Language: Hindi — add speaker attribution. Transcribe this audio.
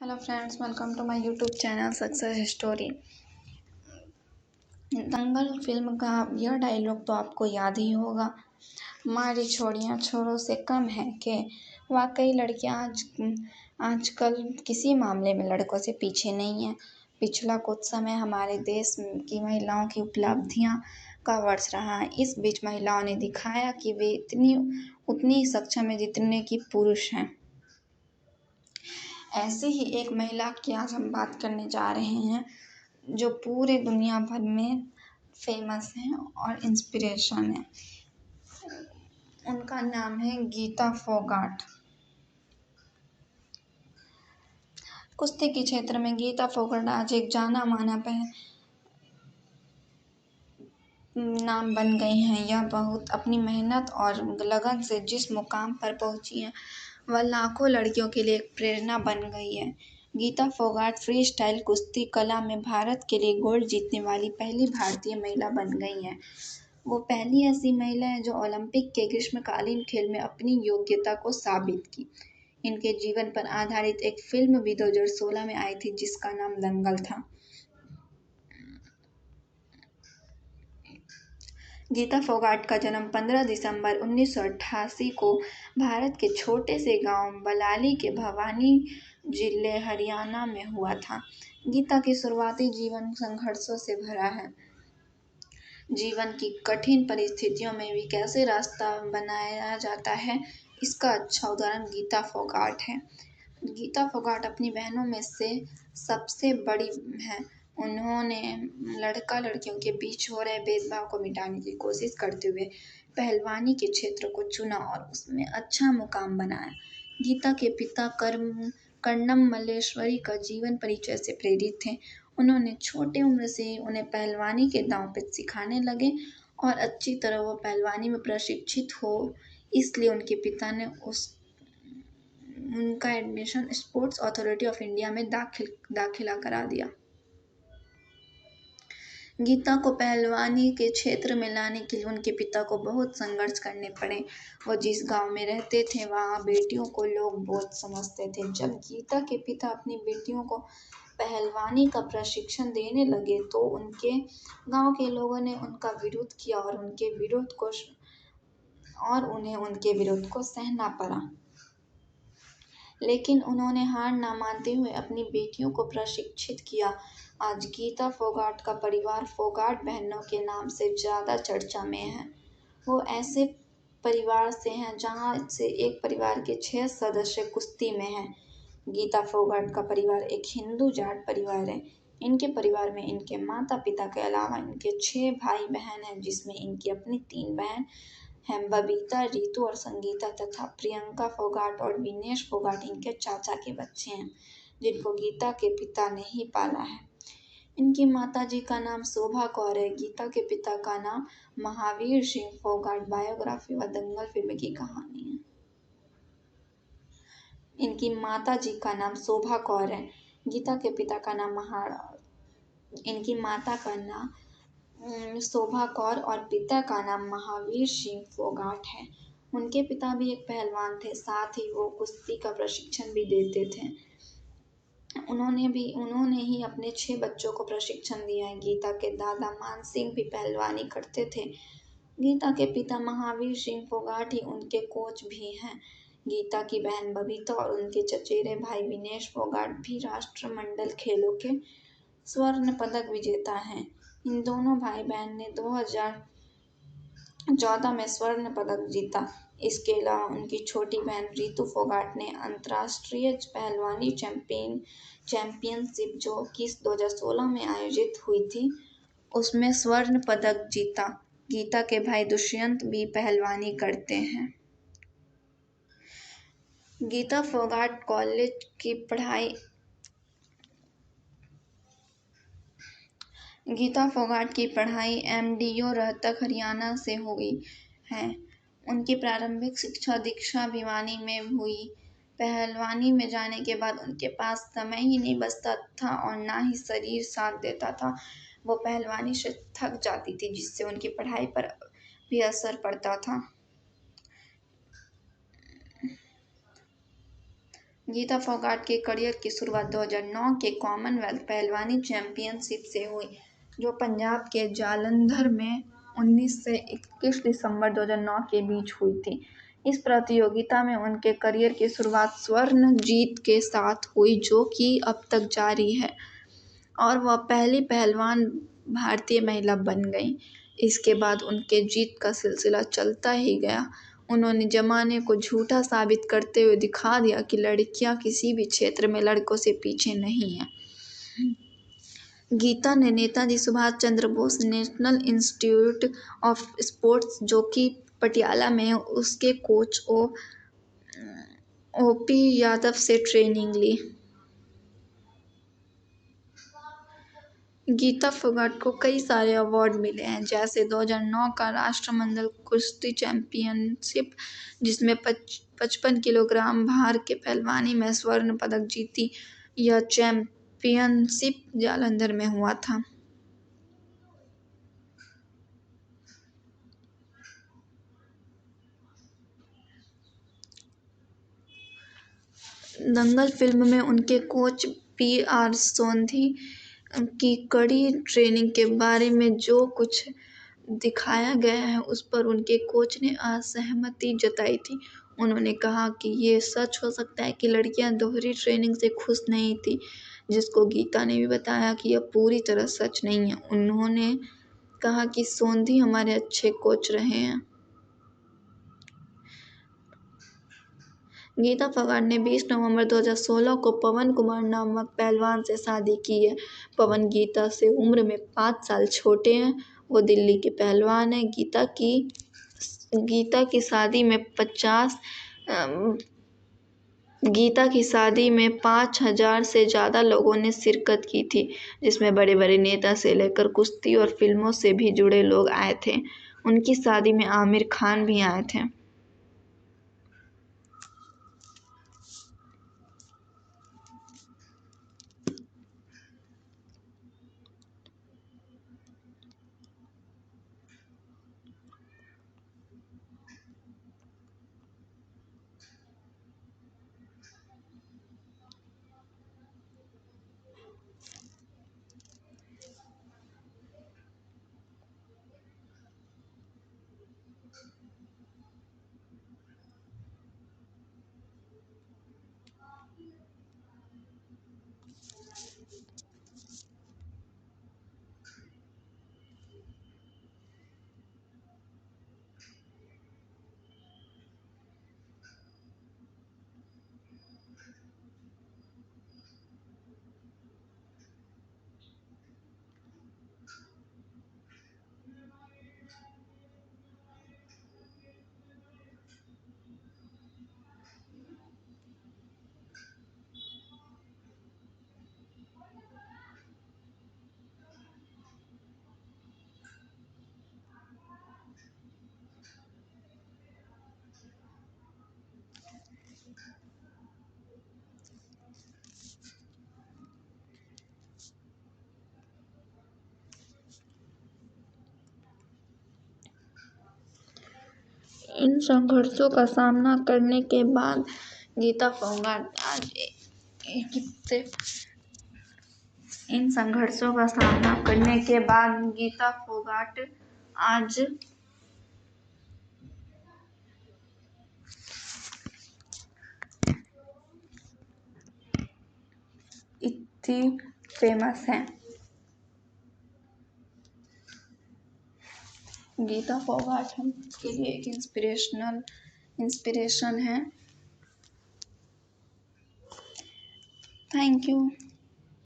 Speaker 1: Hello friends, welcome to my YouTube channel success story. Dangal film का यह डायलॉग तो आपको याद ही होगा। हमारी छोड़ियाँ छोरों से कम है कि वाकई लड़कियाँ आजकल किसी मामले में लड़कों से पीछे नहीं हैं। पिछला कुछ समय हमारे देश की महिलाओं की उपलब्धियाँ का वर्ष रहा है। इस बीच महिलाओं ने दिखाया कि वे उतनी ही सक्षम है जितने कि पुरुष हैं। ऐसे ही एक महिला की आज हम बात करने जा रहे हैं जो पूरे दुनिया भर में फेमस हैं और इंस्पिरेशन है। उनका नाम है गीता फोगाट। कुश्ती के क्षेत्र में गीता फोगाट आज एक जाना माना नाम बन गई हैं। यह बहुत अपनी मेहनत और लगन से जिस मुकाम पर पहुंची हैं वह लाखों लड़कियों के लिए एक प्रेरणा बन गई है। गीता फोगाट फ्री स्टाइल कुश्ती कला में भारत के लिए गोल्ड जीतने वाली पहली भारतीय महिला बन गई हैं। वो पहली ऐसी महिला है जो ओलंपिक के ग्रीष्मकालीन खेल में अपनी योग्यता को साबित की। इनके जीवन पर आधारित एक फिल्म भी 2016 में आई थी जिसका नाम दंगल था। गीता फोगाट का जन्म 15 दिसंबर 1988 को भारत के छोटे से गांव बलाली के भवानी जिले हरियाणा में हुआ था। गीता की शुरुआती जीवन संघर्षों से भरा है। जीवन की कठिन परिस्थितियों में भी कैसे रास्ता बनाया जाता है, इसका अच्छा उदाहरण गीता फोगाट है। गीता फोगाट अपनी बहनों में से सबसे बड़ी हैं। उन्होंने लड़का लड़कियों के बीच हो रहे भेदभाव को मिटाने की कोशिश करते हुए पहलवानी के क्षेत्र को चुना और उसमें अच्छा मुकाम बनाया। गीता के पिता कर्णम मल्लेश्वरी का जीवन परिचय से प्रेरित थे। उन्होंने छोटे उम्र से ही उन्हें पहलवानी के दांव पे सिखाने लगे और अच्छी तरह वो पहलवानी में प्रशिक्षित हो, इसलिए उनके पिता ने उनका admission sports authority of India में दाखिला करा दिया। गीता को पहलवानी के क्षेत्र में लाने के लिए उनके पिता को बहुत संघर्ष करने पड़े। वो जिस गांव में रहते थे वहाँ बेटियों को लोग बहुत समझते थे। जब गीता के पिता अपनी बेटियों को पहलवानी का प्रशिक्षण देने लगे तो उनके गांव के लोगों ने उनका विरोध किया और उन्हें उनके विरोध को सहना पड़ा। लेकिन उन्होंने हार ना मानते हुए अपनी बेटियों को प्रशिक्षित किया। आज गीता फोगाट का परिवार फोगाट बहनों के नाम से ज़्यादा चर्चा में है। वो ऐसे परिवार से हैं जहाँ से एक परिवार के 6 सदस्य कुश्ती में हैं। गीता फोगाट का परिवार एक हिंदू जाट परिवार है। इनके परिवार में इनके माता पिता के अलावा इनके 6 भाई बहन हैं, जिसमें इनकी अपनी 3 बहन हैं, बबीता, रितु और संगीता, तथा प्रियंका फोगाट और विनेश फोगाट इनके चाचा के बच्चे हैं, जिनको गीता के पिता ने ही पाला है। इनकी माताजी का नाम शोभा कौर है। गीता के पिता का नाम महावीर सिंह फोगाट। बायोग्राफी व दंगल फिल्म की कहानी है। इनकी माताजी का नाम शोभा कौर है। गीता के पिता का नाम इनकी माता का नाम शोभा कौर और पिता का नाम महावीर सिंह फोगाट है। उनके पिता भी एक पहलवान थे, साथ ही वो कुश्ती का प्रशिक्षण भी देते थे। उन्होंने ही अपने 6 बच्चों को प्रशिक्षण दिया है। गीता के दादा मान सिंह भी पहलवानी करते थे। गीता के पिता महावीर सिंह फोगाट ही उनके कोच भी हैं। गीता की बहन बबीता और उनके चचेरे भाई विनेश फोगाट भी राष्ट्रमंडल खेलों के स्वर्ण पदक विजेता हैं। इन दोनों भाई बहन ने 2014 में स्वर्ण पदक जीता। इसके अलावा उनकी छोटी बहन रितु फोगाट ने अंतर्राष्ट्रीय पहलवानी चैंपियनशिप जो कि 2016 में आयोजित हुई थी, उसमें स्वर्ण पदक जीता। गीता के भाई दुष्यंत भी पहलवानी करते हैं। गीता फोगाट कॉलेज की पढ़ाई MDU रोहतक हरियाणा से हुई है। उनकी प्रारंभिक शिक्षा दीक्षा भिवानी में हुई। पहलवानी में जाने के बाद उनके पास समय ही नहीं बचता था और ना ही शरीर साथ देता था। वो पहलवानी से थक जाती थी, जिससे उनकी पढ़ाई पर भी असर पड़ता था। गीता फोगाट के करियर की शुरुआत 2009 के कॉमनवेल्थ पहलवानी चैंपियनशिप से हुई, जो पंजाब के जालंधर में 19 से 21 दिसंबर 2009 के बीच हुई थी। इस प्रतियोगिता में उनके करियर की शुरुआत स्वर्ण जीत के साथ हुई, जो कि अब तक जारी है, और वह पहली पहलवान भारतीय महिला बन गईं। इसके बाद उनके जीत का सिलसिला चलता ही गया। उन्होंने जमाने को झूठा साबित करते हुए दिखा दिया कि लड़कियां किसी भी क्षेत्र में लड़कों से पीछे नहीं हैं। गीता ने Netaji Subhash Chandra Bose national institute of sports, जो कि पटियाला में है, उसके कोच ओपी यादव से ट्रेनिंग ली। गीता फोगाट को कई सारे अवार्ड मिले हैं, जैसे 2009 का राष्ट्रमंडल कुश्ती चैंपियनशिप, जिसमें 55 किलोग्राम भार के पहलवानी में स्वर्ण पदक जीती। यह चैंपियनशिप जालंधर में हुआ था। दंगल फिल्म में उनके कोच पी.आर. सोंधी की कड़ी ट्रेनिंग के बारे में जो कुछ दिखाया गया है, उस पर उनके कोच ने असहमति जताई थी। उन्होंने कहा कि ये सच हो सकता है कि लड़कियां दोहरी ट्रेनिंग से खुश नहीं थीं, जिसको गीता ने भी बताया कि यह पूरी तरह सच नहीं है। उन्होंने कहा कि सोंधी हमारे अच्छे कोच रहे हैं। गीता फोगाट ने 20 नवंबर 2016 को पवन कुमार नामक पहलवान से शादी की है। पवन गीता से उम्र में 5 साल छोटे हैं। वो दिल्ली के पहलवान हैं। गीता की शादी में 5,000 से ज़्यादा लोगों ने शिरकत की थी, जिसमें बड़े बड़े नेता से लेकर कुश्ती और फिल्मों से भी जुड़े लोग आए थे। उनकी शादी में आमिर खान भी आए थे। इन संघर्षों का सामना करने के बाद गीता फोगाट आज इतनी फेमस है। गीता फोगाट हम के लिए एक इंस्पिरेशन है। Thank you.